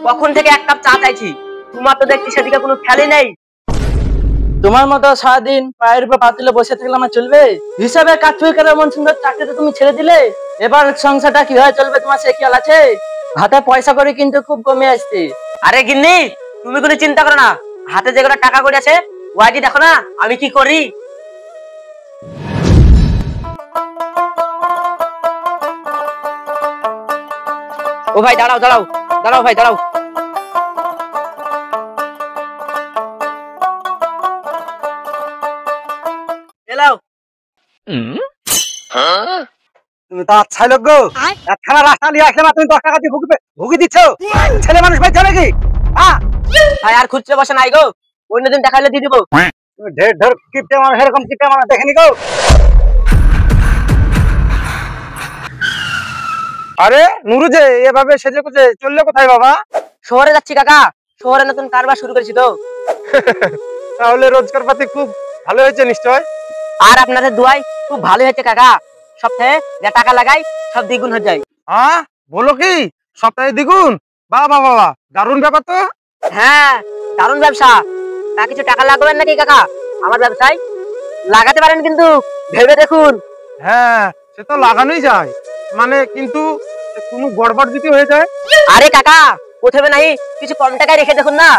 কখন থেকে এক কাপ চা চাইছি, তোমার তো দেখছি সেদিকে কোনো খেয়ালই নেই। তোমার মতো সারাদিন পায়ের উপর পা তুলে বসে থাকলে আমার চলবে? হিসাবে কাজ করে এমন সুন্দর চাকরিটা তুমি ছেড়ে দিলে, এবার সংসারটা কিভাবে চলবে তোমার সে খেয়াল আছে? হাতে পয়সা করে কিন্তু খুব কমে আসছে। আরে গিন্নি, তুমি কোনো চিন্তা করো না, হাতে যে কটা টাকা করে আছে ওয়াইটি দেখো না আমি কি করি। ও ভাই দাঁড়াও দাঁড়াও দাঁড়াও ভাই দাঁড়াও। এলাও। তুমি তো আচ্ছা লোক গো, একখানা রাস্তা নিয়ে আসলে তুমি 10 টাকা দিয়ে ভুগি দিচ্ছ। ছেলে মানুষ পাইছো নাকি? ভাই আর খুচরো বসে নাই গো, অন্যদিন দেখাইলে দিয়ে দিবো। তুমি ঢের ঢের কিপটে মানুষ, এরকম কিপটে মানুষ দেখেনি গো। আরে নুরু যে এভাবে সেজে গুজে চললে কোথায় বাবা? শহরে যাচ্ছি কাকা, শহরে নতুন কারবার শুরু করেছি তো। তাহলে রোজগার পাতি খুব ভালো হয়েছে নিশ্চয়। আর আপনাদের দোয়াই খুব ভালো হয়েছে কাকা, সপ্তাহে যে টাকা লাগাই সব দ্বিগুণ হয়ে যায়। হ্যাঁ বলো কি, সপ্তাহে দ্বিগুণ? বাবা বাবা, দারুণ ব্যাপার তো। হ্যাঁ দারুণ ব্যবসা। তা কিছু টাকা লাগবেন নাকি কাকা আমার ব্যবসায়? লাগাতে পারেন কিন্তু ভেবে দেখুন। হ্যাঁ সে তো লাগানোই যায়, মানে কিন্তু কোনো গড়বড় যদি হয়ে যায়? আরে কাকা প্রথমে নাই কিছু কম টাকায় রেখে দেখুন না,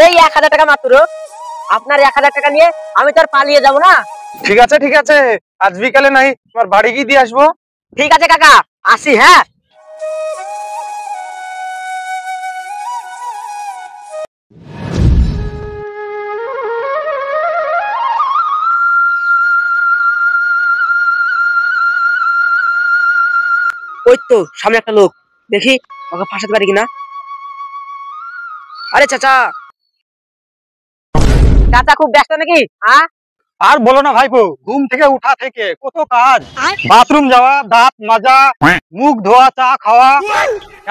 এই 1000 টাকা মাত্র। আপনার 1000 টাকা নিয়ে আমি তো আর পালিয়ে যাবো না। ঠিক আছে ঠিক আছে, আজ বিকালে নাই তোমার বাড়ি গিয়ে দিয়ে আসবো। ঠিক আছে কাকা, আসি। হ্যাঁ ওই তো সামনে একটা লোক, দেখি ওকে ফাঁসাতে পারি কিনা। আরে চাচা, চাচা খুব ব্যস্ত নাকি? আর বলো না ভাইপো, ঘুম থেকে উঠা থেকে কত কাজ, বাথরুম যাওয়া, দাঁত মাজা, মুখ ধোয়া, চা খাওয়া,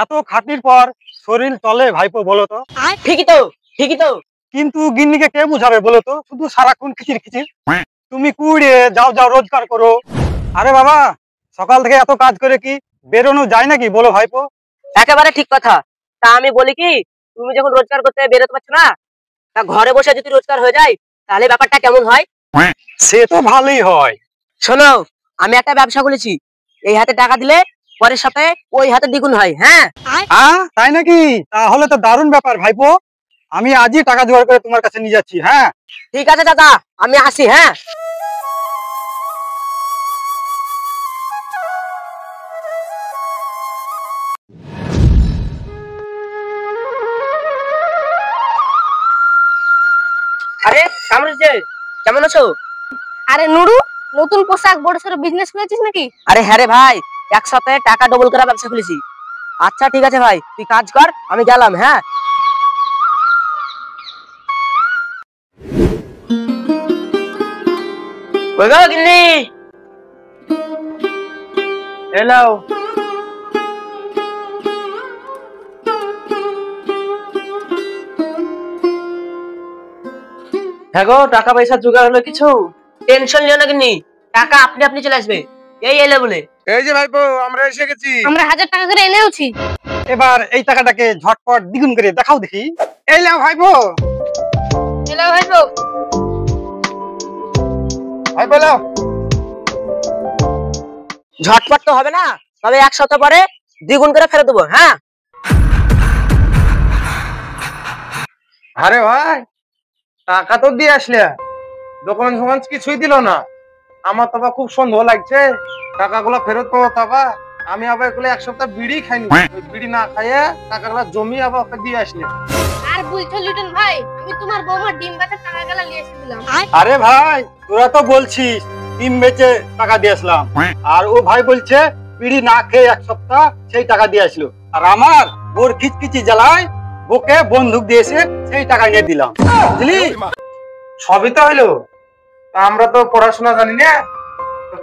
এত খাটনির পর শরীর চলে ভাইপো বলো তো? ঠিকই তো ঠিকই তো। কিন্তু গিন্নিকে কে বুঝাবে বলো তো, শুধু সারাক্ষণ খিচির খিচির। তুমি কুড়ে যাও যাও রোজগার করো। আরে বাবা, সকাল থেকে এত কাজ করে কি বেরোনো যায় নাকি বলো ভাইপো? একেবারে ঠিক কথা। তা আমি বলি কি, তুমি যখন রোজগার করতে বেরোতে পারছো না, তা ঘরে বসে যদি রোজগার হয়ে যায় তাহলে ব্যাপারটা কেমন হয়? সে তো ভালোই হয়। শোনো, আমি একটা ব্যবসা খুলেছি, এই হাতে টাকা দিলে পরের সপ্তাহে ওই হাতে দ্বিগুণ হয়। হ্যাঁ তাই নাকি? তাহলে তো দারুণ ব্যাপার ভাইপো, আমি আজই টাকা জোগাড় করে তোমার কাছে নিয়ে যাচ্ছি। হ্যাঁ ঠিক আছে দাদা, আমি আসি। হ্যাঁ আরে কামরুল যে, কেমন আছো? আরে নুরু, নতুন পোশাক বড় সড়ো বিজনেস করেছিস নাকি? আরে হ্যাঁ রে ভাই, এক সপ্তাহে টাকা ডবল করা ব্যবসা খুলেছি। আচ্ছা ঠিক আছে ভাই, তুই কাজ কর, আমি গেলাম। হ্যাঁ ওই গো গিন্নি, এলো। হ্যাঁ গো, টাকা পয়সা জোগাড় হলো কিছু? টেনশন নিও না গিন্নি, টাকা আপনি আপনি চলে আসবে। এই এলে বলে। এই যে ভাইপো, আমরা এসে গেছি। আমরা 1000 টাকা করে এনেওছি। এবার এই টাকাটাকে ঝটপট দ্বিগুণ করে দেখাও দেখি। এই নাও ভাইপো। এলো ভাইপো। ভাইপো নাও। ঝটপট তো হবে না, তবে এক সপ্তাহ পরে দ্বিগুণ করে ফেরত দেবো। হ্যাঁ আরে ভাই, টাকা তো দিয়ে আসলে, দোকান ফোকান কিছুই দিল না। আমার তো খুব সন্দেহ লাগছে, টাকাগুলো ফেরত পাবো তবা? আমি আবার এগুলো এক সপ্তাহ বিড়ি খাইনি, ওই বিড়ি না খাইয়ে টাকাগুলো জমি আবার ওকে দিয়ে আসলে। আর বলছো লিটন ভাই, আমি তোমার বৌমার ডিম বেচে টাকা গেলা নিয়ে এসে দিলাম। আরে ভাই, তোরা তো বলছিস ডিম বেচে টাকা দিয়ে আসলাম, আর ও ভাই বলছে বিড়ি না খেয়ে এক সপ্তাহ সেই টাকা দিয়ে আসলো। আর আমার ওর খিচকিচি জ্বালায় ওকে বন্দুক দিয়েছে, সেই টাকা নিয়ে দিলাম। বুঝলি? সবই তো হলো, আমরা তো পড়াশোনা জানি না।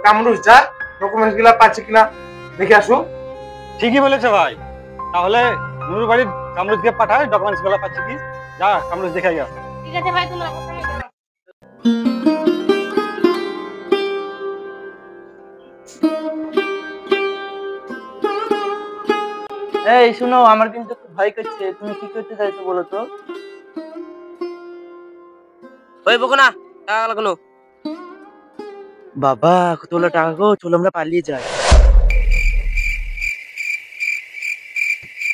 কামরুস যা ডকুমেন্টস গুলা পাচ্ছে কিনা দেখে আসো। ঠিকই বলেছে ভাই, তাহলে নুরু বাড়ির কামরুসকে পাঠায় ডকুমেন্টস গুলা পাচ্ছে কি, যা কামরুস দেখে আয়। ঠিক আছে ভাই, তোমরা কোথায় যাও? এই শুনো, আমার কিন্তু খুব ভয় করছে, তুমি কি করতে চাইছো বলো তো? ওই বকো না, টাকা গেল কোনো? বাবা কতগুলো টাকা গো, চলো আমরা পালিয়ে যাই।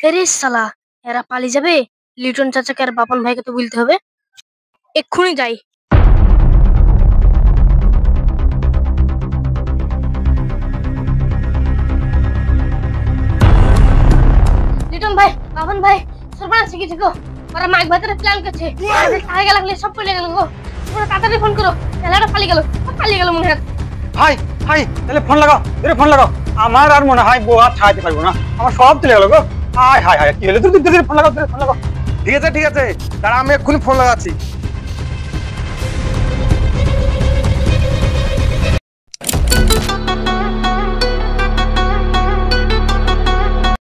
আরে শালা, এরা পালিয়ে যাবে? লিটন চাচাকে আর বাপন ভাইকে তো বলতে হবে, এক্ষুনি যাই। লিটন ভাই, বাপন ভাই, সর্বনাশ শিখেছে গো। ওরা মাইক ভাতের প্ল্যান করছে, আমাদের টাকা লাগলে সব পড়ে গেল গো। তোমরা তাড়াতাড়ি ফোন করো, এলাটা পালিয়ে গেল মনে হয়। ভাই ভাই তাহলে ফোন লাগাও, ফোন লাগাও। আমার আর মনে হয় বউ আর ছাড়াতে পারবো না, আমার সব চলে গেল গো। হায় হায় হায়, কি হলো? ফোন লাগাও, ফোন লাগাও। ঠিক আছে, দাঁড়া, আমি এক্ষুনি ফোন লাগাচ্ছি।